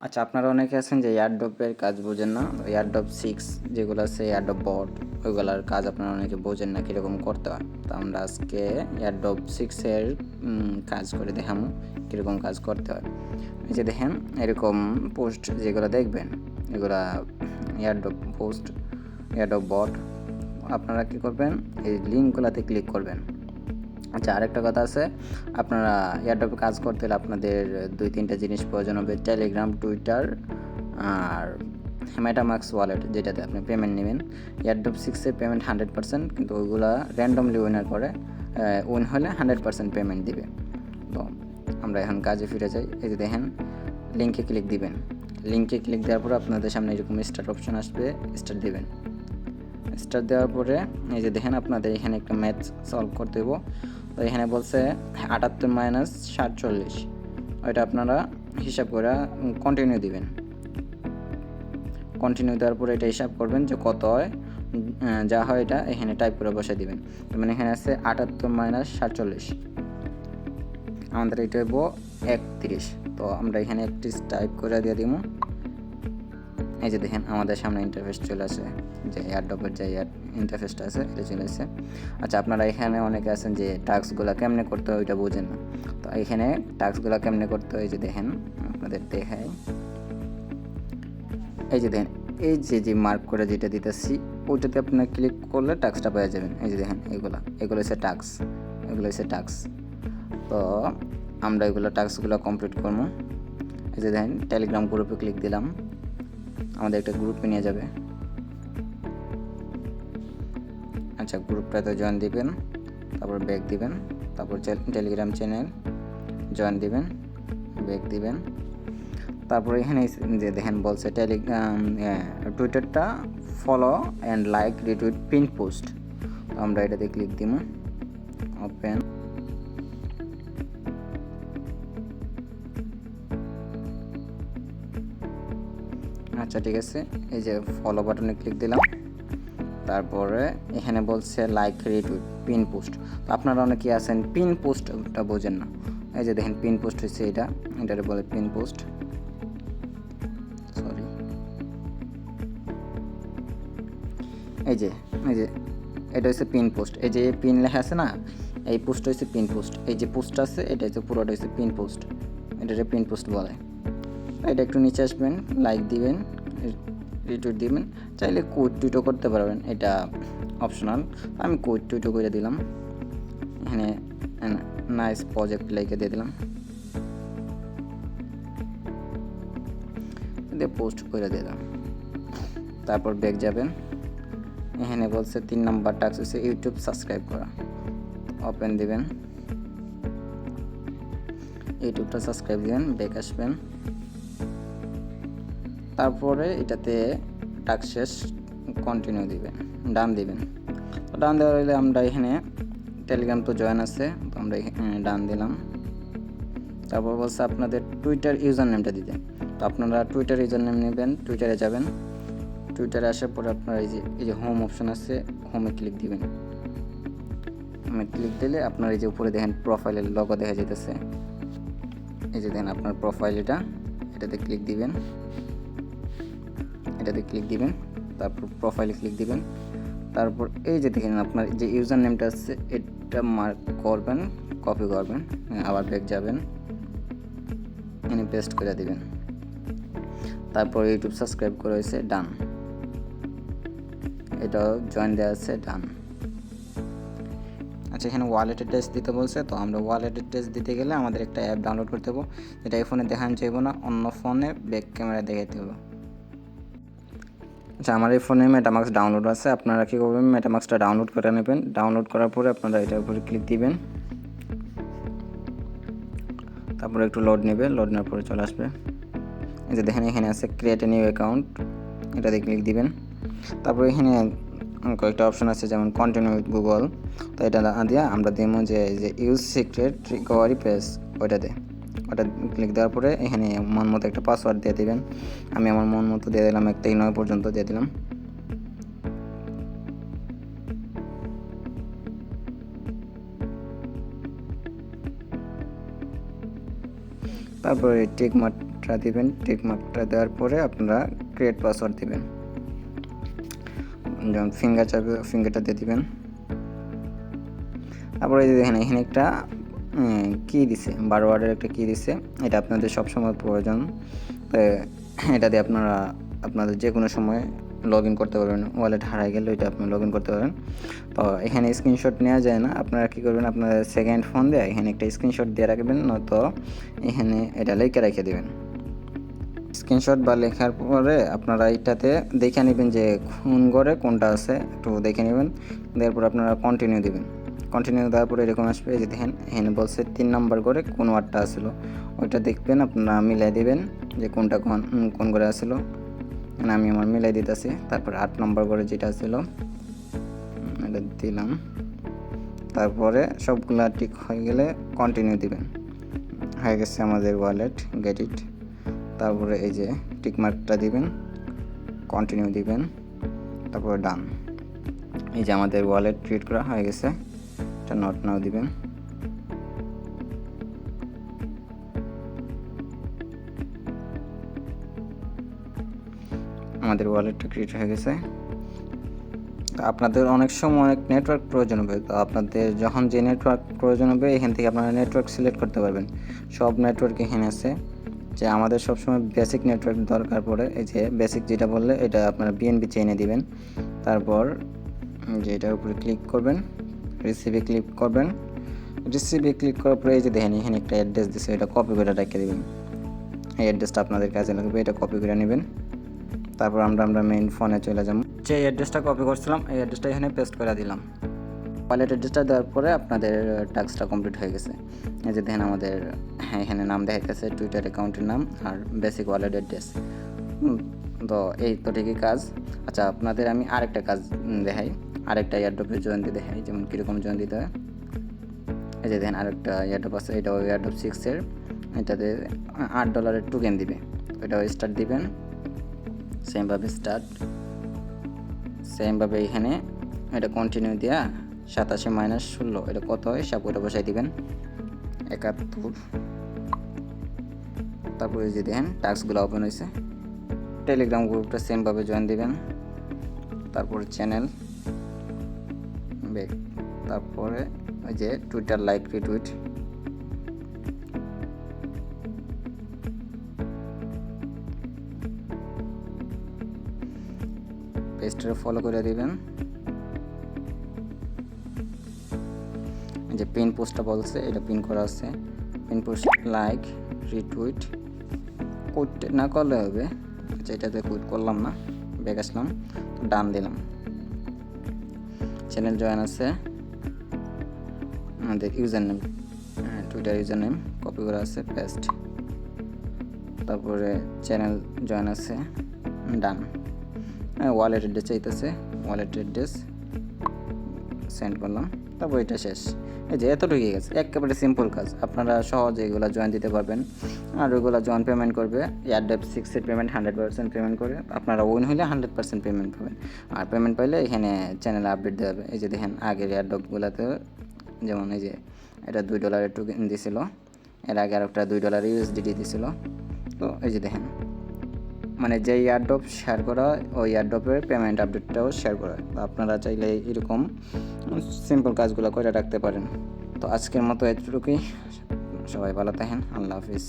আচ্ছা, আপনারা অনেকে আছেন যে এয়ারড্রপের কাজ বোঝেন না। এয়ারড্রপ 6 যেগুলো আছে এয়ারড্রপ বট, ওইগুলার কাজ আপনারা অনেকে বোঝেন না কীরকম করতে হয়। তো আমরা আজকে এয়ারড্রপ 6 এর কাজ করে দেখামু কীরকম কাজ করতে হয়। এই যে দেখেন এরকম পোস্ট যেগুলো দেখবেন এগুলা এয়ারড্রপ পোস্ট, এয়ারড্রপ বট। আপনারা কী করবেন, এই লিঙ্কগুলোতে ক্লিক করবেন। আচ্ছা, আরেকটা কথা আছে, আপনারা এয়ারড্রপে কাজ করতে হলে আপনাদের 2-3টা জিনিস প্রয়োজন হবে: টেলিগ্রাম, টুইটার আর মেটামাক্স ওয়ালেট, যেটাতে আপনি পেমেন্ট নেবেন। এয়ারড্রপ 6-এর পেমেন্ট 100%, কিন্তু ওইগুলা র্যান্ডমলি উইনার করে, উইন হলে 100% পেমেন্ট দিবে। তো আমরা এখন কাজে ফিরে যাই। এই যে দেখেন লিঙ্কে ক্লিক দিবেন। লিঙ্কে ক্লিক দেওয়ার পর আপনাদের সামনে এরকম স্টার্ট অপশন আসবে, স্টার্ট দিবেন। স্টার্ট দেওয়ার পরে এই যে দেখেন আপনাদের এখানে একটা ম্যাথ সলভ করতে দেবো। তো এখানে বলছে 78 - 47, ওইটা আপনারা হিসাব করে কন্টিনিউ দিবেন। কন্টিনিউ দেওয়ার পরে এটা হিসাব করবেন যে কত হয়, যা হয় এটা এখানে টাইপ করে বসে দিবেন। মানে এখানে আছে 78 - 47, আমাদের এটা হইব 31। তো আমরা এখানে একটি টাইপ করে দিয়ে দিব। এই যে দেখেন আমাদের সামনে ইন্টারফেস চলে আসে, যে এয়ারড্রপের যে ইন্টারফেসটা আছে এটা চলে আসে। আচ্ছা, আপনারা এখানে অনেকে আছেন যে টাস্কগুলো কেমনে করতে হয় ওইটা বোঝেন না। তো এখানে টাস্কগুলো কেমনে করতে হয়, এই যে দেখেন আপনাদের দেখাই। এই যে দেখেন এই যে মার্ক করে যেটা দিতেছি ওইটাতে আপনার ক্লিক করলে টাস্কটা পেয়ে যাবেন। এই যে দেখেন এগুলো হচ্ছে টাস্ক, এগুলো হচ্ছে টাস্ক। তো আমরা এগুলো টাস্কগুলো কমপ্লিট করবো। এই যে দেখেন টেলিগ্রাম গ্রুপে ক্লিক দিলাম, আমাদের একটা গ্রুপে নিয়ে যাবে। আচ্ছা, গ্রুপটাতে জয়েন দিবেন, তারপর ব্যাক দিবেন, তারপর টেলিগ্রাম চ্যানেল জয়েন দিবেন, ব্যাক দিবেন। তারপর এখানে যে দেখেন বলছে টেলিগ্রাম টুইটারটা follow and like retweet pin post. আমরা এটাতে ক্লিক দিব, ওপেন। আচ্ছা ঠিক আছে, এই যে ফলো বাটনে ক্লিক দিলাম। তারপরে এখানে বলছে লাইক রিটুইট পিন পোস্ট। তো আপনারা অনেকে আছেন পিন পোস্টটা বোঝেন না। এই যে দেখেন পিন পোস্ট হচ্ছে এটারে বলে পিন পোস্ট। সরি, এই যে এটা হচ্ছে পিন পোস্ট। এই যে পিন লেখা আছে না, এই পোস্ট হচ্ছে পিন পোস্ট। এই যে পোস্ট আছে এটা হচ্ছে পুরোটা হচ্ছে পিন পোস্ট, এটারে পিন পোস্ট বলে। এটা একটু নিচে আসবেন, লাইক দিবেন, রিটুইট দিবেন। চাইলে কোড টুইটও করতে পারবেন, এটা অপশনাল। আমি কোড টুইটও করে দিলাম, এখানে নাইস প্রজেক্ট লাইকে দিয়ে দিলাম, দিয়ে পোস্ট করে দিলাম। তারপর ব্যাক যাবেন, এখানে বলছে 3 নম্বর টাস্ক হচ্ছে ইউটিউব সাবস্ক্রাইব করা। ওপেন দিবেন, ইউটিউবটা সাবস্ক্রাইব দিবেন, ব্যাক আসবেন। তারপরে এটাতে টাস্ক শেষ, কন্টিনিউ দিবেন, ডান দিবেন। ডান দেওয়া হলে আমরা এখানে টেলিগ্রাম তো জয়েন আছে, তো আমরা ডান দিলাম। তারপর বলছে আপনাদের টুইটার ইউজার নেমটা দিতে। তো আপনারা টুইটার ইউজার নেম নেবেন, টুইটারে যাবেন। টুইটারে আসার পরে আপনারা এই যে হোম অপশন আছে, হোমে ক্লিক দিবেন। হোমে ক্লিক দিলে আপনার এই যে উপরে দেখেন প্রোফাইলের লোগো দেখা যেতেছে। এই যে দেখেন আপনার প্রোফাইল এটাতে ক্লিক দিবেন, তারপর প্রোফাইলে ক্লিক দিবেন। তারপর এই যে দেখেন আপনার যে ইউজার নেমটা আছে এটা মার্ক করবেন, কপি করবেন, আবার ব্যাক যাবেন, এখানে পেস্ট করে দিবেন। তারপর ইউটিউব সাবস্ক্রাইব করে হয়েছে, ডান। এটাও জয়েন দেওয়া আছে, ডান। আচ্ছা, এখানে ওয়ালেটের টেস্ট দিতে বলছে। তো আমরা ওয়ালেটের টেস্ট দিতে গেলে আমাদের একটা অ্যাপ ডাউনলোড করতে হবে, যেটা এই ফোনে দেখানো যাইব না, অন্য ফোনে ব্যাক ক্যামেরা দেখাতে হবে। আচ্ছা, আমার এই ফোনে মেটামাক্স ডাউনলোড আছে। আপনারা কী করবেন, মেটামাক্সটা ডাউনলোড করে নেবেন। ডাউনলোড করার পরে আপনারা এটার উপরে ক্লিক দিবেন, তারপরে একটু লোড নেবে, লোড নেওয়ার পরে চলে আসবে। এই যে দেখেন এখানে আছে ক্রিয়েট এ নিউ অ্যাকাউন্ট, এটাতে ক্লিক দিবেন। তারপরে এখানে কয়েকটা অপশন আছে, যেমন কন্টিনিউ উইথ গুগল। তো এটা দিয়ে আমরা দিব যে ইউজ সিক্রেট রিকভারি পেজ, ওটা ক্লিক দেওয়ার পরে এখানে মন মতো একটা পাসওয়ার্ড দিয়ে দিবেন। আমি আমার মন মতো দিয়ে দিলাম, 1 থেকে 9 পর্যন্ত দিয়ে দিলাম। তারপরে টিক মার্কটা মার্কটা দিবেন। টিক মার্কটা দেওয়ার পরে আপনারা ক্রিয়েট পাসওয়ার্ড দিবেন। যেমন ফিঙ্গার চাপে ফিঙ্গারটা দিয়ে দিবেন। তারপরে এই দেখেন এখানে একটা কি দিছে, 12 ওয়ার্ডের একটা কি দিছে। এটা আপনাদের সবসময় প্রয়োজন। এটা দিয়ে আপনারা আপনাদের যে কোনো সময় লগ ইন করতে পারবেন। ওয়ালেট হারাই গেলে এটা আপনি লগ ইন করতে পারবেন। তো এখানে স্ক্রিনশট নেওয়া যায় না। আপনারা কী করবেন, আপনার সেকেন্ড ফোন দিয়ে এখানে একটা স্ক্রিনশট দিয়ে রাখবেন, নয়তো এখানে এটা লিখে রেখে দেবেন। স্ক্রিনশট বা লেখার পরে আপনারা এটাতে দেখে নেবেন যে কোন ঘরে কোনটা আছে, একটু দেখে নেবেন। তারপর আপনারা কন্টিনিউ দিবেন। কন্টিনিউ দেওয়ার পরে এরকম আসবে যে দেখেন এখানে বলছে 3 নম্বর ঘরে কোন ওয়ার্ডটা আসলো, ওইটা দেখবেন, আপনারা মিলাই দিবেন যে কোনটা কোন ঘরে আসলো। আমি আমার মিলাই দিতেছি। তারপর 8 নম্বর ঘরে যেটা ছিল এটা দিলাম। তারপরে সবগুলা ঠিক হয়ে গেলে কন্টিনিউ দিবেন। হয়ে গেছে আমাদের ওয়ালেট গেট ইট। তারপরে এই যে টিক মার্কটা দিবেন, কন্টিনিউ দিবেন, তারপরে ডান। এই যে আমাদের ওয়ালেট ক্রিয়েট করা হয়ে গেছে। এটা নট নাও দিবেন। আমাদের ওয়ালেটটা ক্রিয়েট হয়ে গেছে। তো আপনাদের অনেক সময় অনেক নেটওয়ার্ক প্রয়োজন হবে। তো আপনাদের যখন যে নেটওয়ার্ক প্রয়োজন হবে এখান থেকে আপনারা নেটওয়ার্ক সিলেক্ট করতে পারবেন। সব নেটওয়ার্ক এখানে আছে। যে আমাদের সবসময় বেসিক নেটওয়ার্ক দরকার পড়ে, এই যে বেসিক যেটা বললে এটা আপনারা বিএনবি চেইনে দিবেন। তারপর যে এটার উপরে ক্লিক করবেন, রিসিভে ক্লিক করবেন। রিসিভে ক্লিক করার পরে এই যে দেখেন এখানে একটা অ্যাড্রেস দিচ্ছে, এটা কপি করে রেখে দেবেন। এই অ্যাড্রেসটা আপনাদের কাজে লাগবে, এটা কপি করে নেবেন। তারপর আমরা মেইন ফোনে চলে যাব। যে অ্যাড্রেসটা কপি করছিলাম এই অ্যাড্রেসটা এখানে পেস্ট করে দিলাম। ওয়ালেট অ্যাড্রেসটা দেওয়ার পরে আপনাদের টাস্কটা কমপ্লিট হয়ে গেছে। এই যে দেখেন আমাদের এখানে নাম দেখাইতেছে, টুইটার অ্যাকাউন্টের নাম আর বেসিক ওয়ালেট অ্যাড্রেস। তো এই তো ঠিকই কাজ। আচ্ছা, আপনাদের আমি আরেকটা কাজ দেখাই, আরেকটা এয়ারড্রপে জয়েন দিয়ে দেখাই, যেমন কীরকম জয়েন দিতে হয়। এই যে দেখেন আরেকটা এয়ারড্রপ আছে, এটাও এয়ারড্রপ 6-এর। এটাতে $8 টোকেন দিবে, এটাও স্টার্ট দিবেন। সেমভাবে স্টার্ট, সেমভাবে এখানে এটা কন্টিনিউ দেওয়া 87 - 16 এটা কত হয় সব ওটা বসাই দিবেন 71। তারপরে যে দেখেন টাস্কগুলো ওপেন হয়েছে। টেলিগ্রাম গ্রুপটা সেমভাবে জয়েন দিবেন। তারপরে চ্যানেল ব্যাক, তারপরে ওই যে টুইটার লাইক রিটুইট, পেজটা ফলো করে দিবেন। যে পিন পোস্টটা বলছে এটা পিন করা আছে, pin post like retweet code না করলে হবে। আচ্ছা, এটাতে কোড করলাম না, ব্যাক আসলাম, তো ডান দিলাম। চ্যানেল জয়েন আছে, আমাদের user name Twitter user name copy করা আছে, পেস্ট। তারপরে চ্যানেল জয়েন আছে, ডান। ওয়ালেট অ্যাড্রেস চাইতেছে, ওয়ালেট অ্যাড্রেস সেন্ড করলাম। তারপর এটা শেষ। এই যে এত ঢুকে গেছে, একেবারে সিম্পল কাজ। আপনারা সহজে এগুলো জয়েন দিতে পারবেন। আর ওইগুলো জয়েন পেমেন্ট করবে এয়ারড্রপ 6-এর পেমেন্ট 100% পেমেন্ট করে, আপনারা উইন হলে 100% পেমেন্ট পাবেন। আর পেমেন্ট পাইলে এখানে চ্যানেলে আপডেট দেওয়া হবে। এই যে দেখেন আগের এয়ারড্রপগুলোতে যেমন এই যে এটা $2 টোকেন দিয়েছিল, এর আগে আর একটা $2 USDT দিয়েছিল। তো এই যে দেখেন মানে যে এয়ারড্রপ শেয়ার করা ওই এয়ারড্রপের পেমেন্ট আপডেটটাও শেয়ার করা হয়। তো আপনারা চাইলে এরকম সিম্পল কাজগুলো করে রাখতে পারেন। তো আজকের মতো এতটুকুই, সবাই ভালো থাকেন, আল্লাহ হাফিজ।